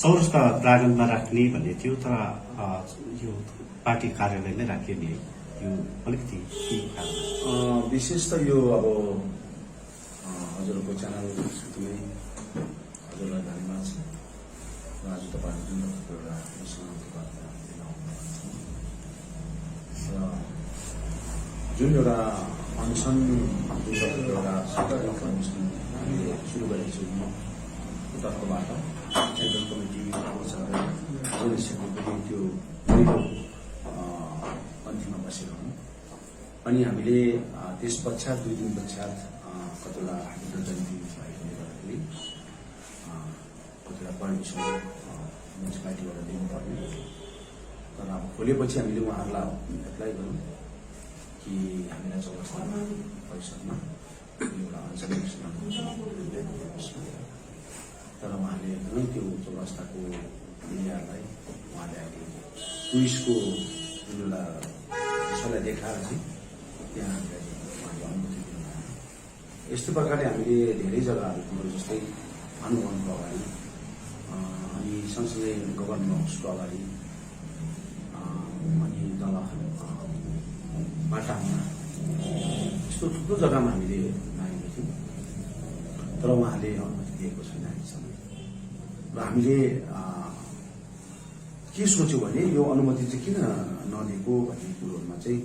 चौरस्ता प्राङ्गणमा राख्ने भन्ने थियो, तर यो पार्टी कार्यालय नै राखिने यो अलिकति के कारण? विशेष त यो अब हजुरको च्यानल एकदमै हजुरलाई धन्यवाद छ र आज तपाईँले जुन एउटा जुन एउटा अनसन एउटा सरकारी अनसन हामीले सुरु गरेको छौँ तर्फबाट सेन्ट्रल कमिटी त्यो अन्तिममा बसेको हौँ। अनि हामीले त्यस पश्चात 2 दिन पश्चात कतिवटा हाम्रो जयन्ती भएकोले गर्दाखेरि कतिवटा पर्मिसन म्युनिसिपालिटीबाट दिनुपर्ने, तर अब खोलेपछि हामीले उहाँहरूलाई एप्लाई गऱ्यौँ कि हामीलाई चौरस्ता परिसरमा एउटा तर उहाँले एकदमै त्यो चौरस्ताको एरियालाई उहाँले अहिले टुरिस्टको जुन एउटा विषयलाई देखाएर चाहिँ त्यहाँ उहाँले अनुमति दिनुभयो। यस्तो प्रकारले हामीले धेरै जग्गाहरू जस्तै भानुभवनको अगाडि अनि सँगसँगै गभर्नमेन्ट हाउसको अगाडि अनि तल बाटामा यस्तो थुप्रो जग्गामा हामीले मागेको थियौँ, तर उहाँले अनुमति दिएको छैन अहिलेसम्म। र हामीले के सोच्यौँ भने यो अनुमति चाहिँ किन नदिएको भन्ने कुरोहरूमा चाहिँ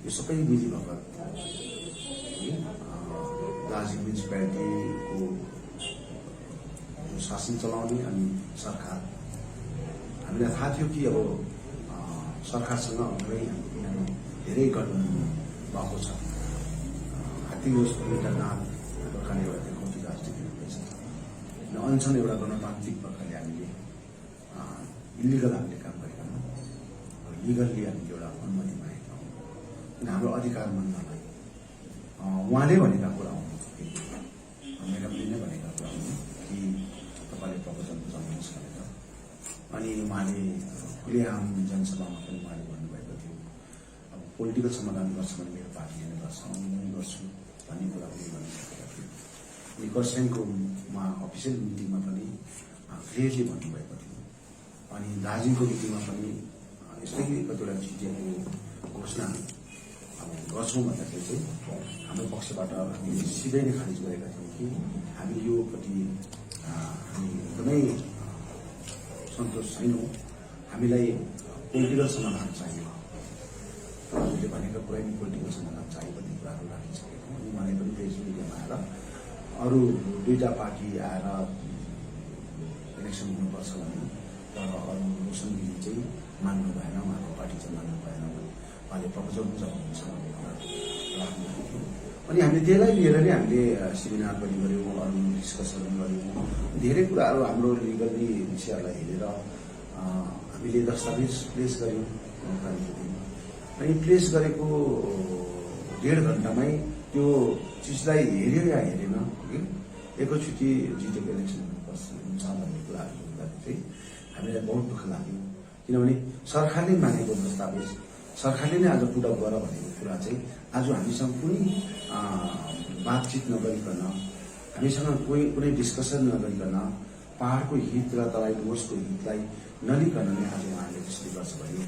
यो सबै मिलीभगत दार्जिलिङ म्युनिसिपालिटीको शासन चलाउने अनि सरकार, हामीलाई थाहा थियो कि अब सरकारसँग धेरै गठबन्धन भएको छ। हात्ती एउटा नाम प्रकारले एउटा देखाउँथी राजनीति हुँदैछ र अनसन एउटा गणतान्त्रिक प्रकारले हामीले इलिगल हामीले काम गरेका हौँ, लिगल्ली हामीले एउटा अनुमति मागेका हौँ किन हाम्रो अधिकार मान्नलाई। उहाँले भनेका कुरा हुन्, म्याडमले नै भनेका कुरा हुन् कि तपाईँले प्रपोजल बुझाउनुहोस् भनेर। अनि उहाँले खुलेआम जनसभामा पनि उहाँले भन्नुभएको थियो अब पोलिटिकल समाधान गर्छ भने मेरो पार्टीले नै गर्छ, म पनि गर्छु भन्ने कुरा पनि भनिसकेका थियो। अनि खरसाङको अफिसियल मिटिङमा पनि क्लियरली भन्नुभएको थियो। अनि दार्जिलिङको मिटिङमा पनि यस्तै कतिवटा चिजको घोषणा अब गर्छौँ भन्दाखेरि चाहिँ हाम्रो पक्षबाट हामीले सिधै नै खारिज गरेका थियौँ कि हामी योपट्टि हामी एकदमै सन्तोष छैनौँ, हामीलाई पोलिटिकल समाधान चाहियो। हामीले भनेको कुरै नि पोलिटिकल समाधान चाहियो भन्ने कुराहरू राखिसकेको छौँ। अनि उहाँले पनि प्रेस मिडियामा आएर अरू 2टा पार्टी आएर इलेक्सन हुनुपर्छ भने, तर अरू रोशन गिरी चाहिँ मान्नु भएन, उहाँको पार्टी चाहिँ मान्नु भएन भने उहाँले प्रपोजल बुझाउनुहुन्छ भन्ने कुरा राख्नुभएको थियो। अनि हामीले त्यसलाई लिएर नै हामीले सेमिनार पनि गऱ्यौँ, अरू डिस्कसन गऱ्यौँ, धेरै कुराहरू हाम्रो लिगली विषयहरूलाई हेरेर हामीले दस्तावेज प्लेस गऱ्यौँ तारिकको दिन। अनि प्लेस गरेको 1.5 घन्टामै त्यो चिजलाई हेऱ्यो या हेरेन कि एकैचोटि जितेको इलेक्सन हुन्छ भन्ने कुराहरू हुँदाखेरि चाहिँ हामीलाई बहुत दुःख लाग्यो। किनभने सरकारले मागेको दस्तावेज सरकारले नै आज पुट अप गर भनेको कुरा चाहिँ आज हामीसँग कुनै बातचित नगरिकन, हामीसँग कुनै डिस्कसन नगरिकन, पहाडको हित र तराई डुवर्सको हितलाई नलिकन नै आज उहाँहरूले त्यसरी गर्छ भने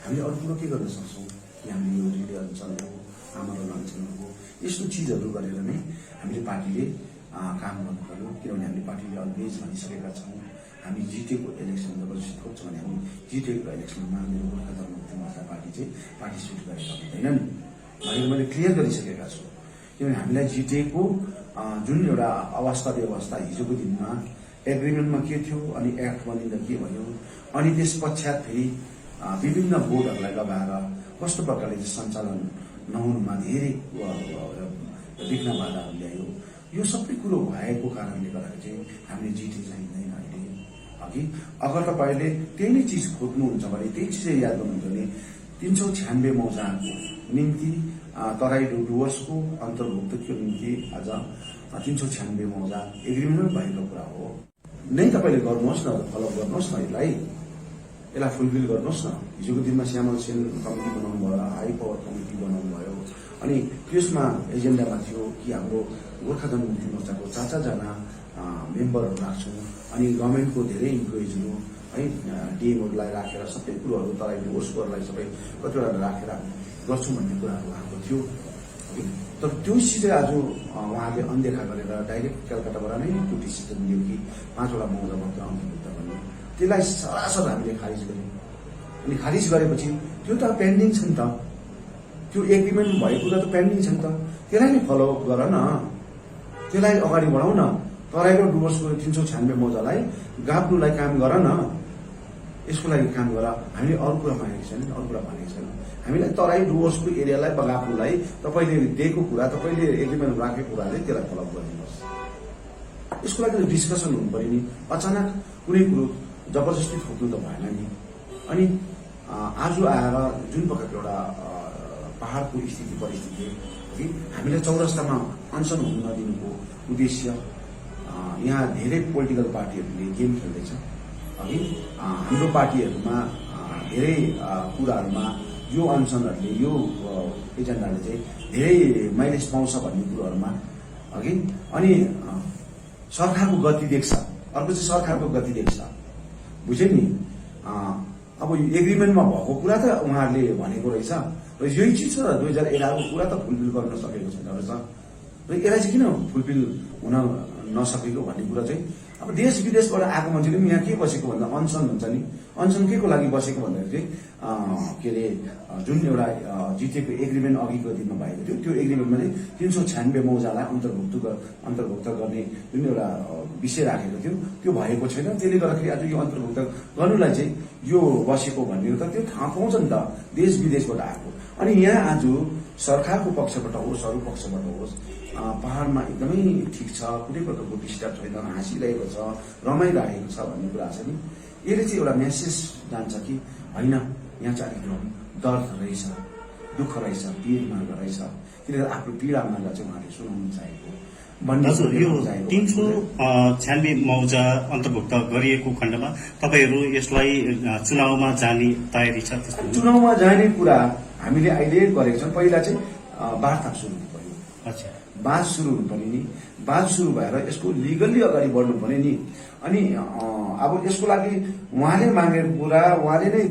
हामीले अरू कुरो के गर्न सक्छौँ कि हामीले यो रिले अञ्चल हो, आमरण अञ्चल हो, यस्तो चिजहरू गरेर नै हामीले पार्टीले काम गर्नु पर्यो। किनभने हामीले पार्टीले अलवेज भनिसकेका छौँ हामी जितेको इलेक्सन जबरजस्ती खोज्छौँ भने हामी जितेको इलेक्सनमा मेरो गोर्खा जनमुक्ति मोर्चा पार्टी चाहिँ पार्टिसिपेट गरेका हुँदैनन् भनेर मैले क्लियर गरिसकेका छु। किनभने हामीलाई जितेको जुन एउटा अवस्था व्यवस्था हिजोको दिनमा एग्रिमेन्टमा के थियो अनि एक्ट बनिँदा के भयो, अनि त्यस पश्चात फेरि विभिन्न बोर्डहरूलाई लगाएर कस्तो प्रकारले सञ्चालन नहुनुमा धेरै विघ्न बाधाहरू ल्यायो। यो सबै कुरो भएको कारणले गर्दाखेरि चाहिँ हामीले जिते चाहिँदैन अहिले। अघि अगर तपाईँले त्यही नै चिज खोज्नुहुन्छ भने, त्यही चिज याद गर्नुहुन्छ भने 396 मौजाको निम्ति तराई डुवर्सको अन्तर्भुक्तको निम्ति आज 396 मौजा एग्रिमेन्टमै भएको कुरा हो नै। तपाईँले गर्नुहोस् न, फलोअप गर्नुहोस् न, यसलाई फुलफिल गर्नुहोस् न। हिजोको दिनमा श्यामल सेन कमिटी बनाउनु भयो, हाई पावर कमिटी बनाउनु भयो, अनि त्यसमा एजेन्डामा थियो कि हाम्रो गोर्खा जनमुक्ति मोर्चाको 4 जना मेम्बरहरू राख्छौँ अनि गभर्मेन्टको धेरै इम्प्लोइजहरू है डिएमहरूलाई राखेर सबै कुरोहरू तराई डुवर्सकोहरूलाई सबै कतिवटा राखेर गर्छौँ भन्ने कुराहरू आएको थियो तर त्यो चिजै आज उहाँले अनदेखा गरेर डाइरेक्ट कलकत्ताबाट नै त्यो डिसिजन लियो कि 5वटा मौजाबाट अन्तर्भुक्त गर्नु त्यसलाई सरासर हामीले खारिज गर्यौँ अनि खारिज गरेपछि त्यो त पेन्डिङ छ नि त त्यो एग्रिमेन्ट भएको कुरा त पेन्डिङ छ नि त त्यसलाई नै फलोअप गर न त्यसलाई अगाडि बढाउ न तराई र डुवर्सको 396 मौजालाई गाप्नुलाई काम गर न यसको लागि काम गर हामीले अरू कुरा मागेको छैन अरू कुरा भनेको छैन हामीलाई तराई डुवर्सको एरियालाई गाप्नुलाई तपाईँले दिएको कुरा तपाईँले एग्रिमेन्ट राखेको कुरा चाहिँ त्यसलाई फलोअप गरिदिनुहोस् यसको लागि डिस्कसन हुनु पर्यो नि अचानक कुनै कुरो जबरजस्ती थोक्नु त भएन नि अनि आज आएर जुन प्रकारको एउटा पहाडको स्थिति परिस्थिति कि हामीलाई चौरस्तामा अनसन हुन नदिनुको उद्देश्य यहाँ धेरै पोलिटिकल पार्टीहरूले गेम खेल्दैछ है हाम्रो पार्टीहरूमा धेरै कुराहरूमा यो अनसनहरूले यो एजेन्डाले चाहिँ धेरै माइलेज पाउँछ भन्ने कुरोहरूमा अघि अनि सरकारको गति देख्छ अर्को चाहिँ सरकारको गति देख्छ बुझ्यो नि अब एग्रिमेन्टमा भएको कुरा त उहाँहरूले भनेको रहेछ र यही चिज छ 2011 को कुरा त फुलफिल गर्न सकेको छैन रहेछ र यसलाई चाहिँ किन फुलफिल हुन नसकेको भन्ने कुरा चाहिँ अब देश विदेशबाट आएको मान्छेले पनि यहाँ के बसेको भन्दा अनसन भन्छ नि अनसन के को लागि बसेको भन्दाखेरि चाहिँ के अरे जुन एउटा जिटिएको एग्रिमेन्ट अघिको दिनमा भएको थियो त्यो एग्रिमेन्टमा चाहिँ 396 मौजालाई अन्तर्भुक्त गर्ने जुन एउटा विषय राखेको थियो त्यो भएको छैन त्यसले गर्दाखेरि आज यो अन्तर्भुक्त गर्नुलाई चाहिँ यो बसेको भन्ने त त्यो थाहा पाउँछ नि त देश विदेशबाट आएको अनि यहाँ आज सरकारको पक्षबाट होस् अरू पक्षबाट होस् पहाडमा एकदमै ठिक छ कुनै प्रकारको डिस्टर्ब छैन हाँसिरहेको छ रमाइरहेको छ भन्ने कुरा छ नि यसले चाहिँ एउटा मेसेज जान्छ कि होइन यहाँ चाहिँ अलिक दर्द रहेछ दुःख रहेछ पीडमा रहेछ त्यसले आफ्नो पीडा मार्ग चाहिँ उहाँले सुनाउनु चाहेको यो 396 मौजा अन्तर्भुक्त गरिएको खण्डमा तपाईँहरू यसलाई चुनावमा जाने तयारी छ चुनावमा जाने कुरा हामीले अहिले गरेको छौँ पहिला चाहिँ वार्ता सुरु हुनु पर्यो अच्छा बात सुरु हुनु पर्यो नि बात सुरु भएर यसको लिगल्ली अगाडि बढ्नु पर्यो नि अनि अब यसको लागि उहाँले मागेको कुरा उहाँले नै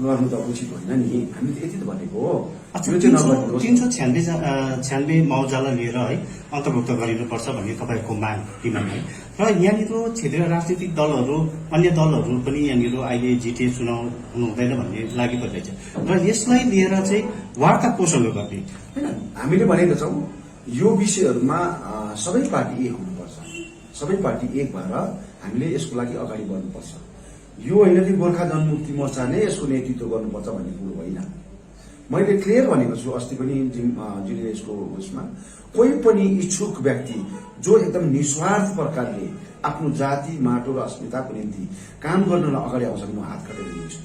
गर्नु त उचित होइन नि हामीले यति त भनेको हो 396 मौजालाई लिएर है अन्तर्भुक्त गरिनुपर्छ भन्ने तपाईँहरूको माग डिमान्ड है र यहाँनिर क्षेत्रीय राजनीतिक दलहरू अन्य दलहरू पनि यहाँनिर अहिले जिटिए चुनाव हुनु हुँदैन भन्ने लागि परिरहेछ र यसलाई लिएर चाहिँ वार्ता कोसँग गर्ने होइन हामीले भनेका छौँ यो विषयहरूमा सबै पार्टी एक हुनुपर्छ सबै पार्टी एक भएर हामीले यसको लागि अगाडि बढ्नुपर्छ यो होइन कि गोर्खा जनमुक्ति मोर्चाले यसको नेतृत्व गर्नुपर्छ भन्ने कुरो होइन मैले क्लियर भनेको छु अस्ति पनि जुन यसको उसमा कोही पनि इच्छुक व्यक्ति जो एकदम निस्वार्थ प्रकारले आफ्नो जाति माटो र अस्मिताको निम्ति काम गर्नलाई अगाडि आउँछ म हात काटेर दिन्छु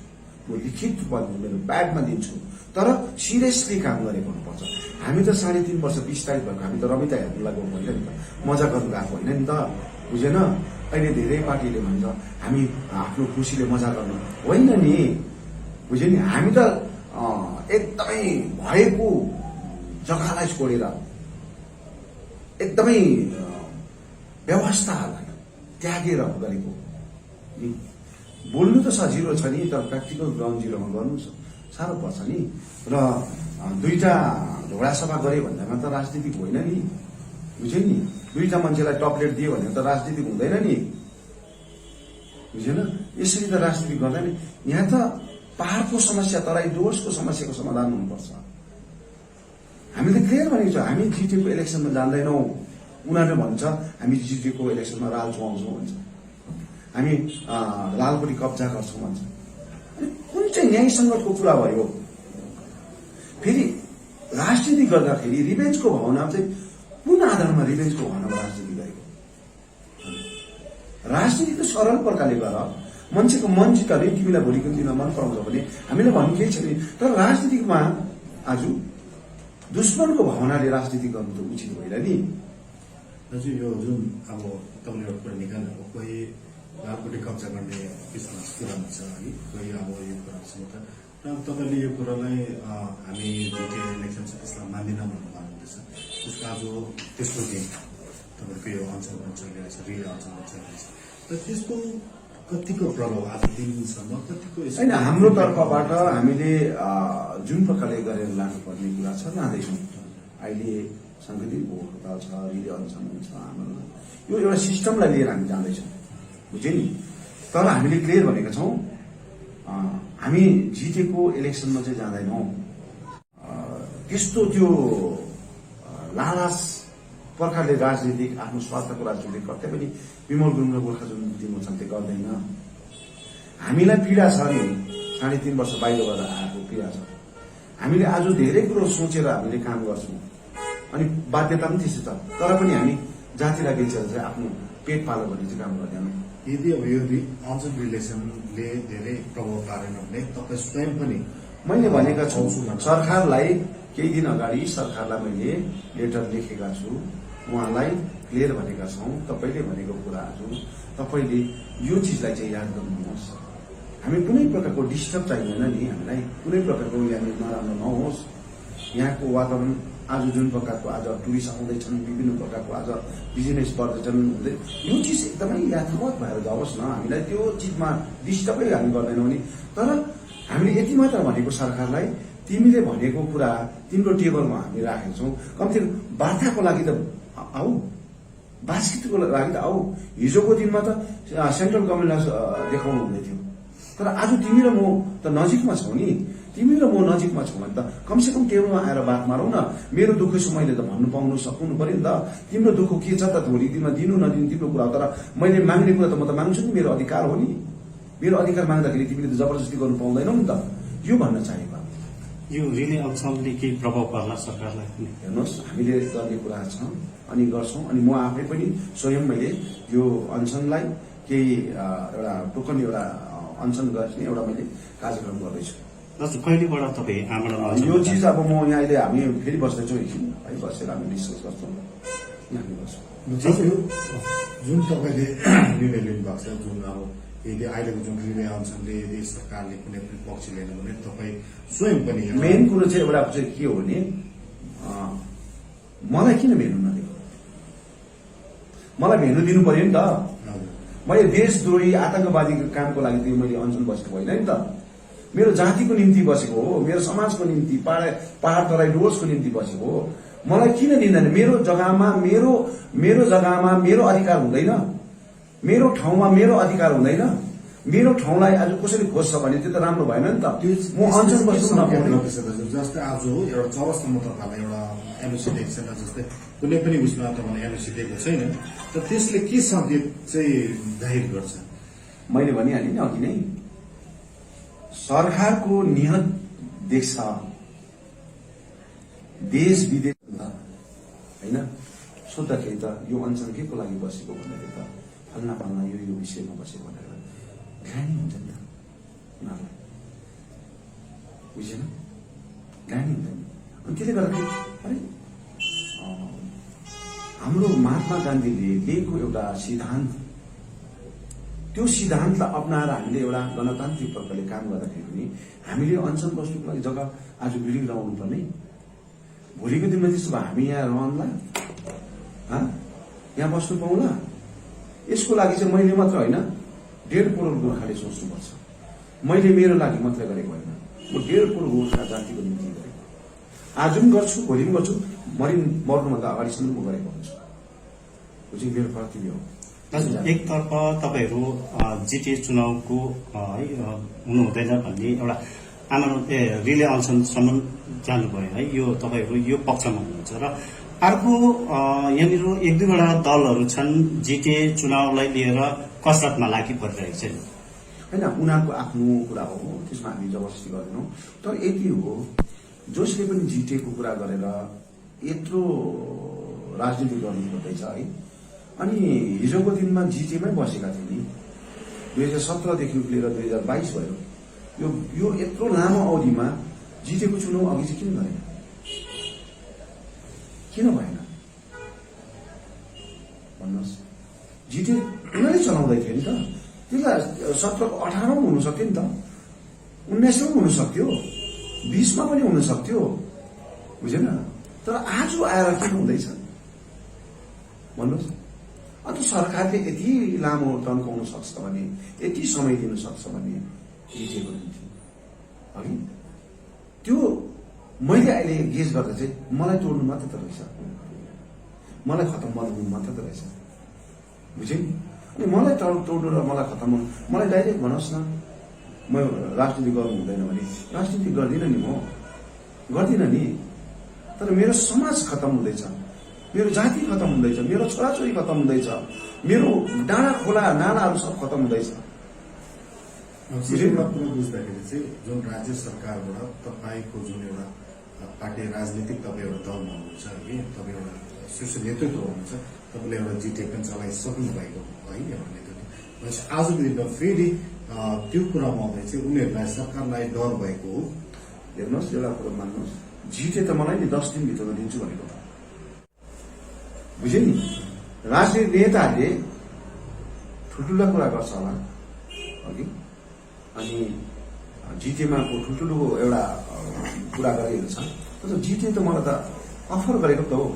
म लिखित रूपमा मेरो ब्यागमा दिन्छु तर सिरियसली काम गरेको हुनुपर्छ हामी त 3.5 वर्ष 20 तारिक भएको हामी त रमिता हेर्नु लागेको होइन नि त मजा गर्नु गएको होइन नि त बुझेन अहिले धेरै पार्टीले भन्छ हामी आफ्नो खुसीले मजा गर्नु होइन नि बुझ्यो नि हामी त एकदमै भएको जग्गालाई छोडेर एकदमै व्यवस्थालाई त्यागेर गरेको बोल्नु त सजिलो छ नि तर प्र्याक्टिकल ग्राउन्ड जिरोमा गर्नु साह्रो पर्छ नि र दुईटा झोडा सभा गरे भन्दामा त राजनीतिक होइन नि बुझ्यो नि दुईटा मान्छेलाई टपलेट दियो भने त राजनीतिक हुँदैन नि बुझेन यसरी त राजनीति गर्दैन यहाँ त पहाडको समस्या तराई डुवर्सको समस्याको समाधान हुनुपर्छ हामीले क्लियर भनेको छ हामी जिटिएको इलेक्सनमा जान्दैनौँ उनीहरूले भन्छ हामी जिटिएको इलेक्सनमा राल चुहाउँछौँ भन्छ हामी लालपट्टि कब्जा गर्छौँ भन्छ अनि कुन चाहिँ न्याय सङ्गतको कुरा भयो फेरि राजनीति गर्दाखेरि रिभेन्जको भावना चाहिँ कुन आधारमा रिभेन्जको भावनामा राजनीति गरेको राजनीति त सरल प्रकारले गर मान्छेको मन जित्ने तिमीलाई भोलिको दिनमा मन पराउँछ भने हामीले भन्नु केही छैन तर राजनीतिमा आज दुश्मनको भावनाले राजनीति गर्नु त उचित होइन नि दाजु यो जुन अब तपाईँले एउटा कुरा निकाल्नु कोही लालकोटी कब्जा गर्ने विषयमा कुरामा छ है कोही अब यो कुरासँग त र तपाईँले यो कुरालाई हामी जिटिए इलेक्सन छ त्यसलाई मान्दिनँ भन्नु भन्नुहुँदैछ त्यसको आज तेस्रो दिन तपाईँको यो अञ्चल पनि चलिरहेछ, रिले अञ्चल पनि चलिरहेछ। र त्यसको कतिको प्रभाव आज दिनसम्म कतिको होइन, हाम्रो तर्फबाट हामीले जुन प्रकारले गरेर लानुपर्ने कुरा छ लाँदैछौँ। अहिले साङ्गीतिक भोट हडताल छ, रिले अनसन छ, आन्दोलन, यो एउटा सिस्टमलाई लिएर हामी जाँदैछौँ, बुझ्यो नि। तर हामीले क्लियर भनेका छौँ, हामी जितेको इलेक्सनमा चाहिँ जाँदैनौँ। त्यस्तो त्यो लालास प्रकारले राजनीतिक आफ्नो स्वार्थको राजनीतिक गर्दै पनि विमल गुरुङ र गोर्खा जनमुक्ति मोर्चाले गर्दैन। हामीलाई पीडा छ नि, 3.5 वर्ष बाहिरबाट आएको पीडा छ। हामीले आज धेरै कुरो सोचेर हामीले काम गर्छौँ, अनि बाध्यता पनि त्यस्तो छ। तर पनि हामी जातिलाई बेचेर चाहिँ आफ्नो पेट पालो भन्ने चाहिँ काम गर्दैनौँ। यदि अब यो अञ्चल रिलेसनले धेरै प्रभाव पारेन भने तपाईँ स्वयं पनि मैले भनेका छु सरकारलाई, केही दिन अगाडि सरकारलाई मैले लेटर लेखेका छु, उहाँलाई क्लियर भनेका छौँ, तपाईँले भनेको कुराहरू तपाईँले यो चिजलाई चाहिँ याद गर्नुहोस्। हामी कुनै प्रकारको डिस्टर्ब चाहिँदैन नि, हामीलाई कुनै प्रकारको यहाँनिर नराम्रो नहोस्। यहाँको वातावरण आज जुन प्रकारको आज टुरिस्ट आउँदैछन्, विभिन्न प्रकारको आज बिजनेस बढ्दैछन्, यो चिज एकदमै यथावत भएर जाओस् न। हामीलाई त्यो चिजमा डिस्टर्बै हामी गर्दैनौँ नि। तर हामीले यति मात्र भनेको सरकारलाई, तिमीले भनेको कुरा तिम्रो टेबलमा हामी राखेको छौँ, कम्ती वार्ताको लागि त आऊ, बातचितको लागि त आऊ। हिजोको दिनमा त सेन्ट्रल गभर्मेन्टलाई देखाउनु हुँदै थियो, तर आज तिमी र म त नजिकमा छौ नि। तिमी र म नजिकमा छौ भने त कमसेकम टेबलमा आएर बात मारौँ न। मेरो दुःख छ मैले त भन्नु पाउनु सक्नु पर्यो नि त। तिम्रो दुःख के छ त भोलि दिनमा दिनु नदिनु तिम्रो कुरा हो, तर मैले माग्ने कुरा त म त माग्छु नि, मेरो अधिकार हो नि। मेरो अधिकार माग्दाखेरि तिमीले त जबरजस्ती गर्नु पाउँदैनौ नि त, यो भन्न चाहेको। यो रिले अञ्चलले केही प्रभाव पर्ला सरकारलाई? हेर्नुहोस्, हामीले गर्ने कुरा छ अनि गर्छौँ। अनि म आफै पनि स्वयं मैले यो अनसनलाई केही एउटा टोकन एउटा अनसन गर्ने एउटा मैले कार्यक्रम गर्दैछु। कहिलेबाट तपाईँ आमरण? यो चिज अब म यहाँ अहिले हामी फेरि बस्दैछौँ, एकछिन है बसेर हामी डिस्कस गर्छौँ, हामी गर्छौँ। जुन तपाईँले निर्णय लिनुभएको छ, जुन अब यदि अहिलेको जुन रिले अञ्चलले यदि सरकारले कुनै पनि पक्ष लिएन भने तपाईँ स्वयं पनि मेन कुरो चाहिँ एउटा चाहिँ के हो भने मलाई किन भेट्नु नदिएको? मलाई भेट्नु दिनु पर्यो नि त। मैले देशद्रोही आतंकवादीको कामको लागि त्यो मैले अञ्चल बसेको होइन नि त। मेरो जातिको निम्ति बसेको हो, मेरो समाजको निम्ति, पहाड तराई डुवर्सको निम्ति बसेको हो। मलाई किन दिँदैन? मेरो जग्गामा मेरो अधिकार हुँदैन? मेरो ठाउँमा मेरो अधिकार हुँदैन? मेरो ठाउँलाई आज कसैले खोज्छ भने त्यो त राम्रो भएन नि त। म अञ्चल बस्नु नपाउने। जस्तै आज एउटा चौरस्तामा तपाईँलाई एउटा एमएससी दिएको छैन, जस्तै कुनै पनि उसमा तपाईँलाई एमएससी दिएको छैन, त त्यसले के सङ्केत चाहिँ जाहिर गर्छ? मैले भनिहालेँ नि अघि नै, सरकारको नियत देख्छ, देश विदेश होइन सोद्धाखेरि त यो अञ्चल के को लागि बसेको भन्दाखेरि त फल्ना फल्ना यो विषयमा बसेको भनेर ग्रानी हुन्छ नि उनीहरूलाई, बुझेन? ग्रानी हुन्छ नि। अनि त्यसले गर्दाखेरि अरे हाम्रो महात्मा गान्धीले लिएको एउटा सिद्धान्त, त्यो सिद्धान्तलाई अप्नाएर हामीले एउटा गणतान्त्रिक प्रकारले काम गर्दाखेरि पनि हामीले अञ्चल बस्नुको लागि जग्गा आज बिल्डिङ लगाउनु पर्ने। भोलिको दिनमा त्यसो भए हामी यहाँ रहन्ला, यहाँ बस्नु पाउला? यसको लागि चाहिँ मैले मात्र होइन, 1.5 करोड गोर्खाले सोच्नुपर्छ। मैले मेरो लागि मात्रै गरेको होइन, म 1.5 करोड गोर्खा जातिको निम्ति गरेको। आज पनि गर्छु, भोलि पनि गर्छु, मर्नुभन्दा अगाडिसम्म म गरेको हुन्छु। चाहिँ मेरो कर्तव्य हो। एकतर्फ तपाईँहरू जिटिए चुनावको हुनु हुँदैन भन्ने एउटा आन्दोलन रिले अनसनसम्म जानुभयो है, यो तपाईँहरू यो पक्षमा हुनुहुन्छ। र अर्को यहाँनिर 1-2वटा दलहरू छन् जिटिए चुनावलाई लिएर कसरतमा लागि परिरहेको छ। होइन, उनीहरूको आफ्नो कुरा हो, त्यसमा हामी जबरजस्ती गर्दैनौँ। तर यति हो, जसले पनि जिटिएको कुरा गरेर यत्रो राजनीति गर्नु पर्दैछ है। अनि हिजोको दिनमा जिटिएमै बसेका थिए नि, 2017 देखि लिएर 2022 भयो। यो यत्रो लामो अवधिमा जिटिएको चुनाव अघि चाहिँ किन गरेन? किन भएन भन्नुहोस्? जिटिए उनीहरूले चलाउँदै थियो नि त। त्यसलाई 17को 18 हुनु सक्थ्यो नि त, 19 हुन सक्थ्यो, 20 पनि हुन सक्थ्यो, बुझेन? तर आज आएर किन हुँदैछ? भन्नुहोस्। अन्त सरकारले यति लामो तन्काउन सक्छ भने, यति समय दिन सक्छ भने जिटिएको निम्ति अघि त्यो मैले अहिले गेज गर्दा चाहिँ मलाई तोड्नु मात्र त रहेछ, मलाई खत्तम बनाउनु मात्र त रहेछ, बुझ्यो नि। अनि मलाई तोड्नु र मलाई खत्तम गर्नु, मलाई डाइरेक्ट भनोस् न, म राजनीति गर्नु हुँदैन भने राजनीति गर्दिनँ नि, म गर्दिनँ नि। तर मेरो समाज खत्तम हुँदैछ, मेरो जाति खत्तम हुँदैछ, मेरो छोराछोरी खत्तम हुँदैछ, मेरो डाँडा खोला नालाहरू सब खत्तम हुँदैछ। कुरा बुझ्दाखेरि चाहिँ जुन राज्य सरकारबाट तपाईँको जुन एउटा पार्टी राजनीतिक तपाईँ एउटा दलमा हुनुहुन्छ है, तपाईँ एउटा शीर्ष नेतृत्व हुनुहुन्छ, तपाईँले एउटा जिटिए पनि चलाइसक्नु भएको होइन एउटा नेतृत्व भनेपछि आजको दिनमा फेरि त्यो कुरामा आउँदा चाहिँ उनीहरूलाई सरकारलाई डर भएको हो। हेर्नुहोस्, एउटा कुरो मान्नुहोस्, जिटिए त मलाई नि 10 दिनभित्रमा दिन्छु भनेको, बुझ्यो नि। राजनीतिक नेताहरूले ठुल्ठुला कुरा गर्छ होला अघि, अनि जिटिएमा ठुल्ठुलो एउटा कुरा गरेको छ, तर जिटिए त मलाई त अफर गरेको त हो,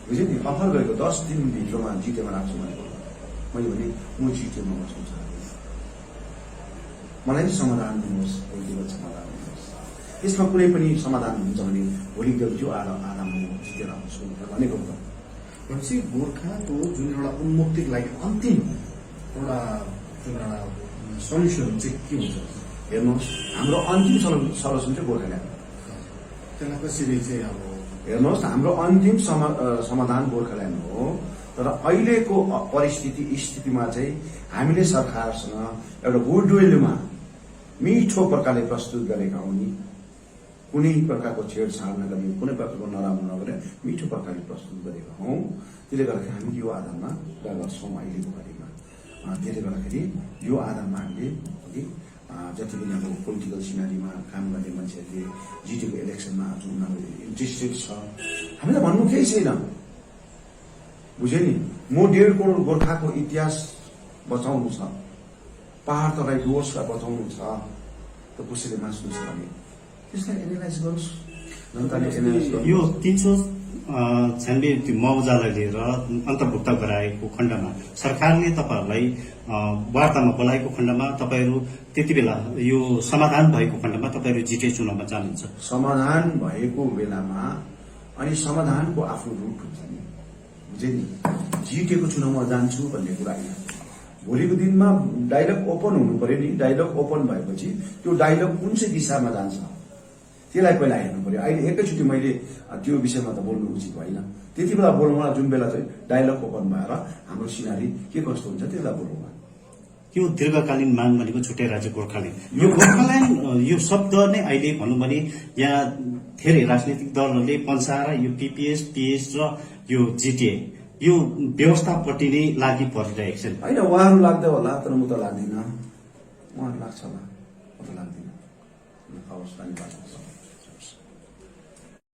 बुझ्यो नि। अफर गरेको 10 दिनभित्रमा जिटिएमा राख्छु भनेको, मैले भने म जिटिएमा बस्नु छ, मलाई समाधान दिनुहोस्, पोलिटिकल समाधान दिनुहोस्। यसमा कुनै पनि समाधान हुन्छ भने भोलि त्यो आधा म जितेर आउँछु भनेको त। भनेपछि गोर्खाको जुन एउटा उन्मुक्तिको लागि अन्तिम एउटा जुन एउटा सल्युसन चाहिँ के हुन्छ? हेर्नुहोस्, हाम्रो अन्तिम सल्युसन चाहिँ गोर्खाल्यान्ड, त्यसलाई कसरी चाहिँ अब हेर्नुहोस्, हाम्रो अन्तिम समाधान गोर्खाल्यान्ड हो। तर अहिलेको स्थितिमा चाहिँ हामीले सरकारसँग एउटा गुडविलमा मिठो प्रकारले प्रस्तुत गरेका हौँ नि, कुनै प्रकारको छेडछाड नगरी, कुनै प्रकारको नराम्रो नगरेर मिठो प्रकारले प्रस्तुत गरेका हौँ। त्यसले गर्दाखेरि हामी यो आधारमा कुरा गर्छौँ अहिलेको घडीमा। त्यसले गर्दाखेरि यो आधारमा हामीले जति पनि अब पोलिटिकल सिनारीमा काम गर्ने मान्छेहरूले जिटिएको इलेक्सनमा जुन उनीहरू इन्ट्रेस्टेड छ, हामीलाई भन्नु केही छैन, बुझ्यो नि। म 1.5 करोड गोर्खाको इतिहास बचाउनु छ, पहाड तराई डुवर्सलाई बचाउनु छ, त कसैले मास्नु छ भने त्यसलाई एनालाइज गर्नुहोस्, जनताले एनालाइज गर्नुहोस्। यो 396 मौजालाई लिएर अन्तर्भुक्त गराएको खण्डमा सरकारले तपाईँहरूलाई वार्तामा बोलाएको खण्डमा तपाईँहरू त्यति बेला यो समाधान भएको खण्डमा तपाईँहरू जिटिए चुनावमा जानुहुन्छ? समाधान भएको बेलामा अनि समाधानको आफ्नो रूट हुन्छ नि, बुझ्यो नि। जिटिएको चुनावमा जान्छु भन्ने कुरा होइन, भोलिको दिनमा डायलग ओपन हुनु पर्यो नि। डायलग ओपन भएपछि त्यो डायलग कुन चाहिँ दिशामा जान्छ त्यसलाई पहिला हेर्नु पर्यो। अहिले एकैचोटि मैले त्यो विषयमा त बोल्नु उचित होइन, त्यति बेला बोलौँला जुन बेला चाहिँ डायलग ओपन भएर हाम्रो सिनारी के कस्तो हुन्छ त्यसलाई बोलौँला। यो दीर्घकालीन माग भनेको छुट्टै राज्य गोर्खाल्यान्ड, यो गोर्खाल्यान्ड यो शब्द नै अहिले भनौँ भने यहाँ धेरै राजनीतिक दलहरूले पन्साएर यो पिपिएस पिएस र यो जिटिए यो व्यवस्थापट्टि नै लागि परिरहेको छ। होइन, उहाँहरू लाग्दै होला, तर म त लाग्दिनँ, उहाँहरू लाग्छ होला, म त लाग्दिनँ।